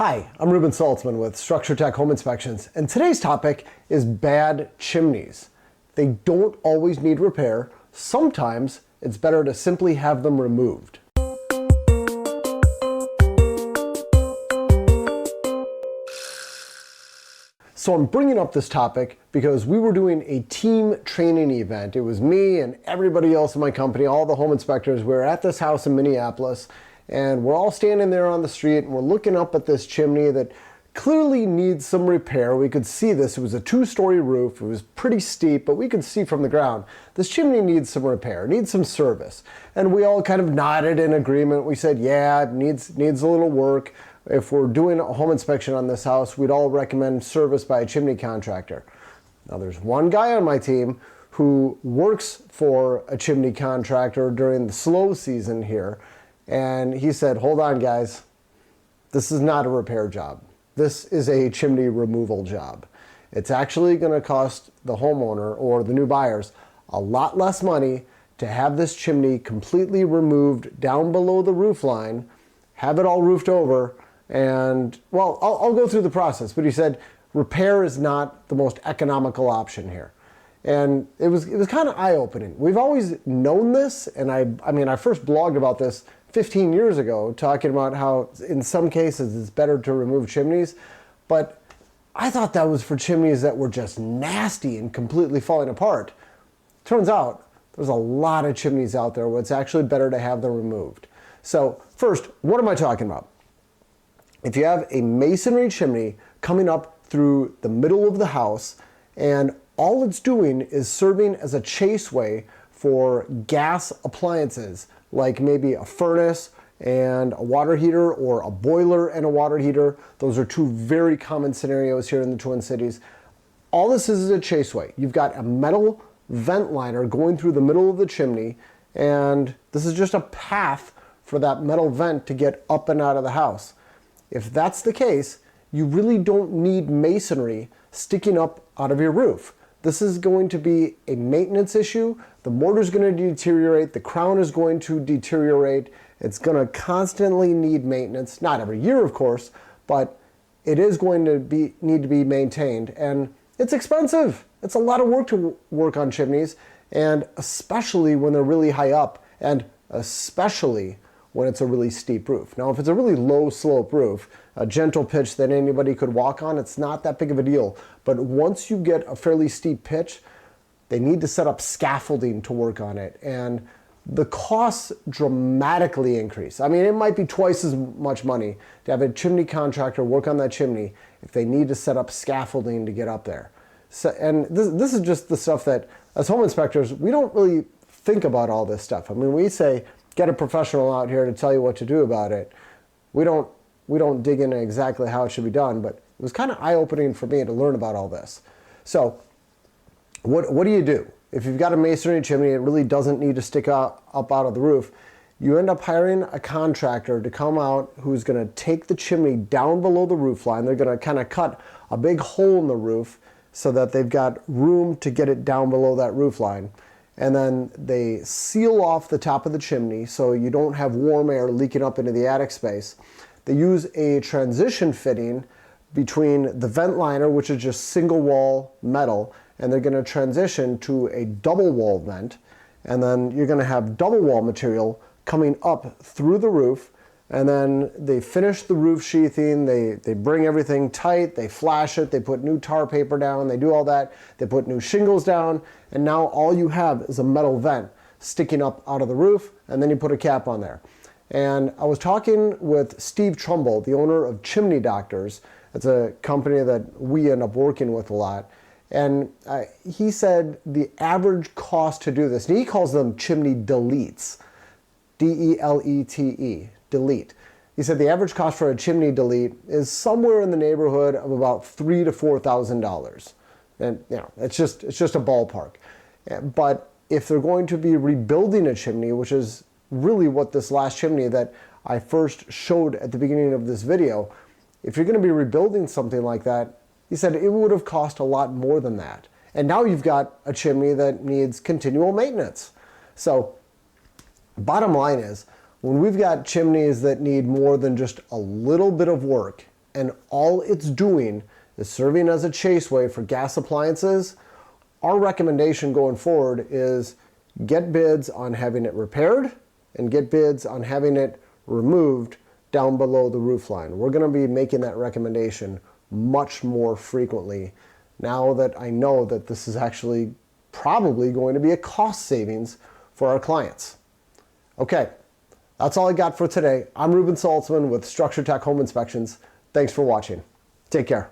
Hi, I'm Ruben Saltzman with Structure Tech Home Inspections, and today's topic is bad chimneys. They don't always need repair. Sometimes it's better to simply have them removed. So I'm bringing up this topic because we were doing a team training event. It was me and everybody else in my company, all the home inspectors. We were at this house in Minneapolis, and we're all standing there on the street and we're looking up at this chimney that clearly needs some repair. We could see this. It was a two-story roof. It was pretty steep, but we could see from the ground this chimney needs some repair, needs some service. And we all kind of nodded in agreement. We said, yeah, it needs a little work. If we're doing a home inspection on this house, we'd all recommend service by a chimney contractor. Now there's one guy on my team who works for a chimney contractor during the slow season here, and he said, hold on guys, this is not a repair job. This is a chimney removal job. It's actually going to cost the homeowner or the new buyers a lot less money to have this chimney completely removed down below the roof line, have it all roofed over, and, well, I'll go through the process, but he said repair is not the most economical option here. And it was kind of eye-opening. We've always known this, and I first blogged about this 15 years ago, talking about how in some cases it's better to remove chimneys, but I thought that was for chimneys that were just nasty and completely falling apart. Turns out there's a lot of chimneys out there where it's actually better to have them removed. So first, what am I talking about? If you have a masonry chimney coming up through the middle of the house and all it's doing is serving as a chaseway for gas appliances, like maybe a furnace and a water heater or a boiler and a water heater. Those are two very common scenarios here in the Twin Cities. All this is a chaseway. You've got a metal vent liner going through the middle of the chimney, and this is just a path for that metal vent to get up and out of the house. If that's the case, you really don't need masonry sticking up out of your roof. This is going to be a maintenance issue. The mortar is going to deteriorate. The crown is going to deteriorate. It's going to constantly need maintenance. Not every year, of course, but it is going to need to be maintained. And it's expensive. It's a lot of work to work on chimneys, and especially when they're really high up, and especially when it's a really steep roof. Now, if it's a really low slope roof, a gentle pitch that anybody could walk on, it's not that big of a deal. But once you get a fairly steep pitch, they need to set up scaffolding to work on it. And the costs dramatically increase. I mean, it might be twice as much money to have a chimney contractor work on that chimney if they need to set up scaffolding to get up there. So, and this is just the stuff that, as home inspectors, we don't really think about all this stuff. I mean, we say, get a professional out here to tell you what to do about it. We don't dig into exactly how it should be done, but it was kind of eye-opening for me to learn about all this. So what do you do? If you've got a masonry chimney, it really doesn't need to stick up out of the roof. You end up hiring a contractor to come out who's going to take the chimney down below the roof line. They're going to kind of cut a big hole in the roof so that they've got room to get it down below that roof line. And then they seal off the top of the chimney so you don't have warm air leaking up into the attic space. They use a transition fitting between the vent liner, which is just single wall metal, and they're going to transition to a double wall vent. And then you're going to have double wall material coming up through the roof. And then they finish the roof sheathing, they bring everything tight, they flash it, they put new tar paper down, they do all that, they put new shingles down, and now all you have is a metal vent sticking up out of the roof, and then you put a cap on there. And I was talking with Steve Trumbull, the owner of Chimney Doctors. It's a company that we end up working with a lot. And he said the average cost to do this, and he calls them chimney deletes, D-E-L-E-T-E. delete. He said the average cost for a chimney delete is somewhere in the neighborhood of about $3,000 to $4,000. And you know, it's just a ballpark. But if they're going to be rebuilding a chimney, which is really what this last chimney that I first showed at the beginning of this video, if you're going to be rebuilding something like that, he said it would have cost a lot more than that. And now you've got a chimney that needs continual maintenance. So bottom line is, when we've got chimneys that need more than just a little bit of work, and all it's doing is serving as a chaseway for gas appliances, our recommendation going forward is get bids on having it repaired and get bids on having it removed down below the roof line. We're going to be making that recommendation much more frequently now that I know that this is actually probably going to be a cost savings for our clients. Okay, that's all I got for today. I'm Ruben Saltzman with Structure Tech Home Inspections. Thanks for watching. Take care.